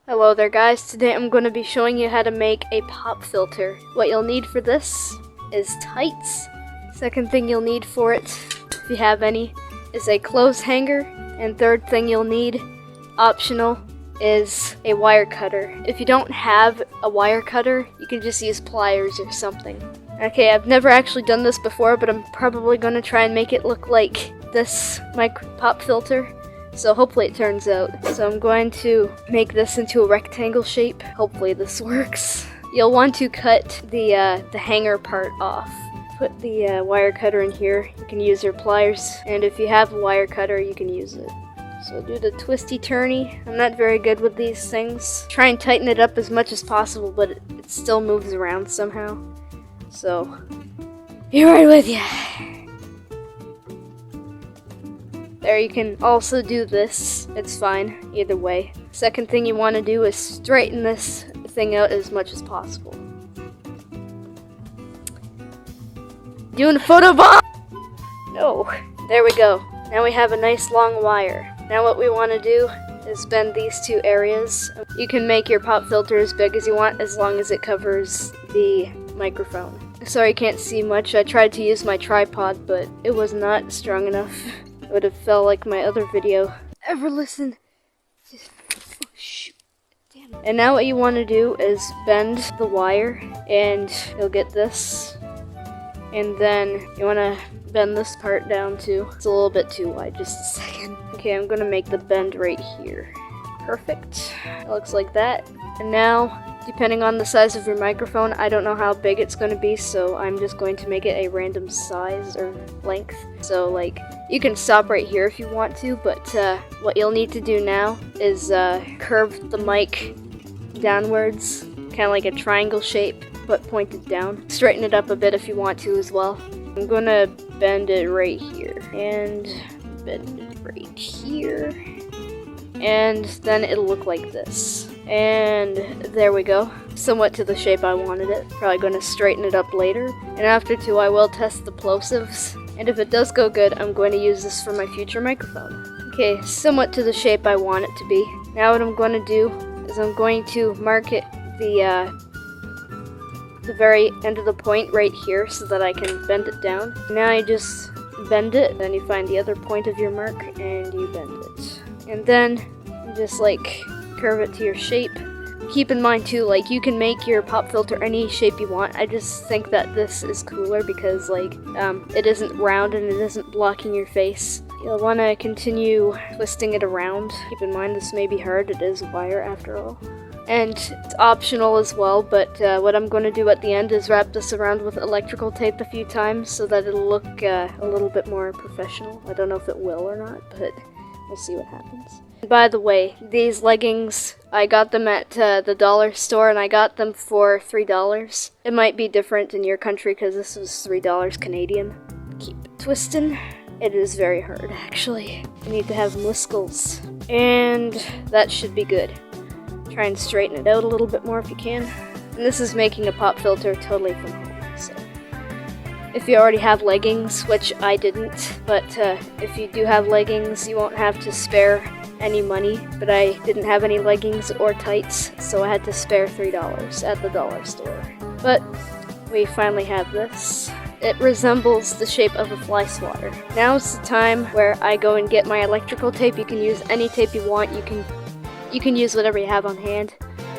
Hello there guys, today I'm going to be showing you how to make a pop filter. What you'll need for this is tights. Second thing you'll need for it, if you have any, is a clothes hanger. And third thing you'll need, optional, is a wire cutter. If you don't have a wire cutter, you can just use pliers or something. Okay, I've never actually done this before, but I'm probably going to try and make it look like this pop filter. So hopefully it turns out. So I'm going to make this into a rectangle shape. Hopefully this works. You'll want to cut the hanger part off. Put the wire cutter in here. You can use your pliers, and if you have a wire cutter, you can use it. So do the twisty turny. I'm not very good with these things. Try and tighten it up as much as possible, but it still moves around somehow. So, be right with ya. There, you can also do this. It's fine, either way. Second thing you want to do is straighten this thing out as much as possible. Doing a photo bomb! No. There we go. Now we have a nice long wire. Now what we want to do is bend these two areas. You can make your pop filter as big as you want as long as it covers the microphone. Sorry, you can't see much. I tried to use my tripod, but it was not strong enough. It would have felt like my other video. Ever listen? Oh, shoot. Damn it. And now what you want to do is bend the wire, and you'll get this. And then you want to bend this part down too. It's a little bit too wide, just a second. Okay, I'm going to make the bend right here. Perfect. It looks like that. And now, depending on the size of your microphone, I don't know how big it's going to be, so I'm just going to make it a random size or length. So, like, you can stop right here if you want to, but what you'll need to do now is curve the mic downwards, kind of like a triangle shape, but pointed down. Straighten it up a bit if you want to as well. I'm going to bend it right here, and bend it right here, and then it'll look like this. And there we go. Somewhat to the shape I wanted it. Probably going to straighten it up later. And after two, I will test the plosives. And if it does go good, I'm going to use this for my future microphone. Okay, somewhat to the shape I want it to be. Now what I'm going to do is I'm going to mark it the very end of the point right here so that I can bend it down. Now you just bend it, then you find the other point of your mark and you bend it. And then you just like curve it to your shape. Keep in mind too, like, you can make your pop filter any shape you want. I just think that this is cooler because like it isn't round and it isn't blocking your face. You'll want to continue twisting it around. Keep in mind this may be hard, it is wire after all. And it's optional as well, but what I'm going to do at the end is wrap this around with electrical tape a few times so that it'll look a little bit more professional. I don't know if it will or not, but we'll see what happens. By the way, these leggings, I got them at the dollar store, and I got them for $3. It might be different in your country because this was $3 Canadian. Keep it twisting. It is very hard, actually. You need to have whiskles, and that should be good. Try and straighten it out a little bit more if you can. And this is making a pop filter totally from home, so if you already have leggings, which I didn't, but if you do have leggings, you won't have to spare any money, but I didn't have any leggings or tights, so I had to spare $3 at the dollar store. But we finally have this. It resembles the shape of a fly swatter. Now it's the time where I go and get my electrical tape. You can use any tape you want. You can use whatever you have on hand.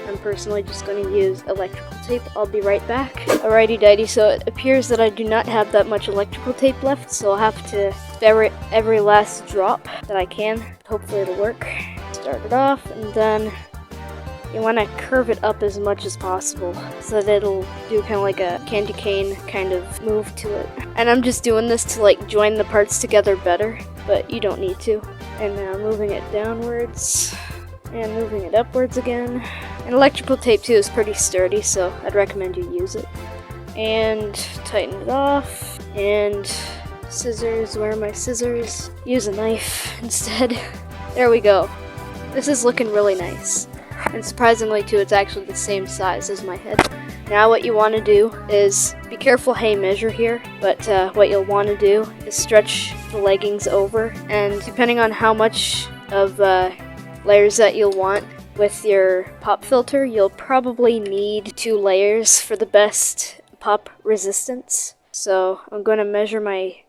I'm personally just going to use electrical tape. I'll be right back. Alrighty dighty, so it appears that I do not have that much electrical tape left, so I'll have to spare every last drop that I can. Hopefully it'll work. Start it off, and then you want to curve it up as much as possible so that it'll do kind of like a candy cane kind of move to it. And I'm just doing this to like join the parts together better, but you don't need to. And now moving it downwards and moving it upwards again. And electrical tape too is pretty sturdy, so I'd recommend you use it. And tighten it off. And scissors, where are my scissors? Use a knife instead. There we go. This is looking really nice. And surprisingly too, it's actually the same size as my head. Now what you want to do is, be careful how you measure here, but what you'll want to do is stretch the leggings over, and depending on how much of layers that you'll want, with your pop filter, you'll probably need 2 layers for the best pop resistance. So I'm going to measure my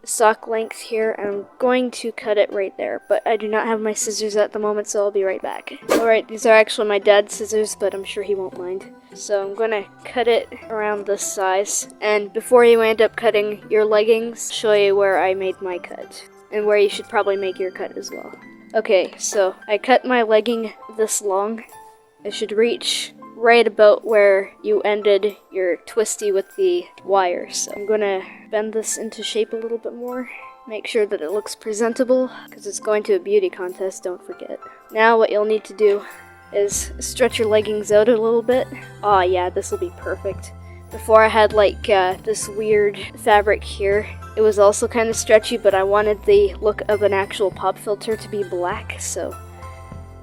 sock length here, and I'm going to cut it right there, but I do not have my scissors at the moment, so I'll be right back. Alright, these are actually my dad's scissors, but I'm sure he won't mind. So I'm gonna cut it around this size, and before you end up cutting your leggings, I'll show you where I made my cut, and where you should probably make your cut as well. Okay, so I cut my legging this long. It should reach right about where you ended your twisty with the wire. So I'm gonna bend this into shape a little bit more. Make sure that it looks presentable, because it's going to a beauty contest, don't forget. Now what you'll need to do is stretch your leggings out a little bit. Oh yeah, this will be perfect. Before I had like this weird fabric here. It was also kind of stretchy, but I wanted the look of an actual pop filter to be black, so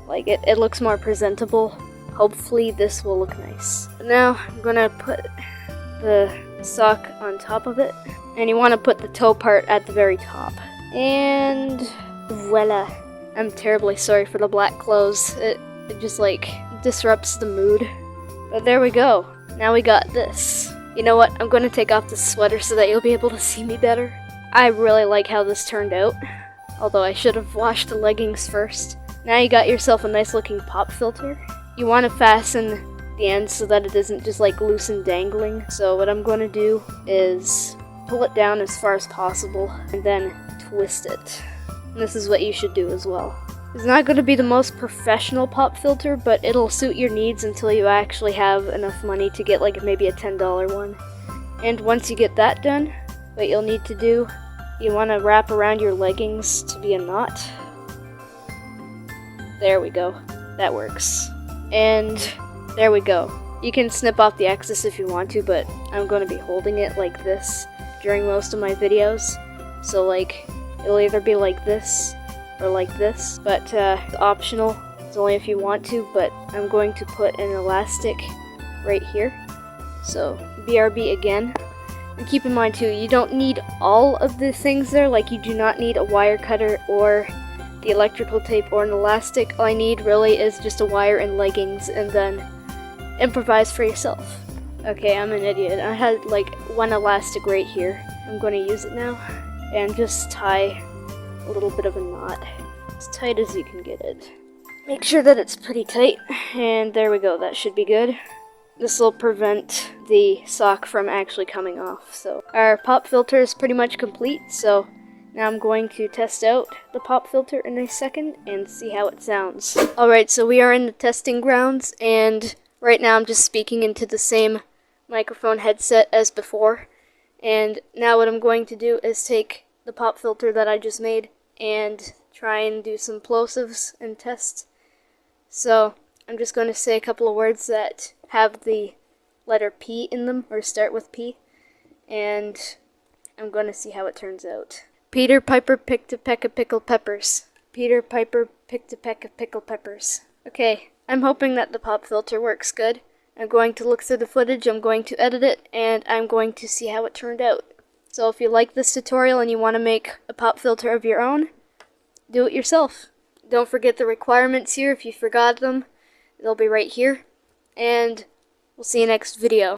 like it looks more presentable. Hopefully this will look nice. Now I'm gonna put the sock on top of it, and you want to put the toe part at the very top. And voila. I'm terribly sorry for the black clothes. It just like disrupts the mood. But there we go. Now we got this. You know what? I'm going to take off the sweater so that you'll be able to see me better. I really like how this turned out, although I should have washed the leggings first. Now you got yourself a nice looking pop filter. You want to fasten the end so that it isn't just like loose and dangling. So what I'm going to do is pull it down as far as possible and then twist it. And this is what you should do as well. It's not going to be the most professional pop filter, but it'll suit your needs until you actually have enough money to get like maybe a $10 one. And once you get that done, what you'll need to do, you want to wrap around your leggings to be a knot. There we go. That works. And there we go. You can snip off the excess if you want to, but I'm going to be holding it like this during most of my videos. So like, it'll either be like this or like this, but it's optional. It's only if you want to, but I'm going to put an elastic right here. So BRB again. And keep in mind too, you don't need all of the things there, like you do not need a wire cutter or the electrical tape or an elastic. All I need really is just a wire and leggings, and then improvise for yourself. Okay, I'm an idiot. I had like one elastic right here. I'm going to use it now and just tie a little bit of a knot, as tight as you can get it. Make sure that it's pretty tight, and there we go, that should be good. This will prevent the sock from actually coming off. So our pop filter is pretty much complete, so now I'm going to test out the pop filter in a second and see how it sounds. Alright, so we are in the testing grounds, and right now I'm just speaking into the same microphone headset as before. And now what I'm going to do is take the pop filter that I just made and try and do some plosives and test. So I'm just going to say a couple of words that have the letter P in them, or start with P, and I'm going to see how it turns out. Peter Piper picked a peck of pickled peppers. Peter Piper picked a peck of pickled peppers. Okay, I'm hoping that the pop filter works good. I'm going to look through the footage, I'm going to edit it, and I'm going to see how it turned out. So if you like this tutorial and you want to make a pop filter of your own, do it yourself. Don't forget the requirements here if you forgot them. They'll be right here. And we'll see you next video.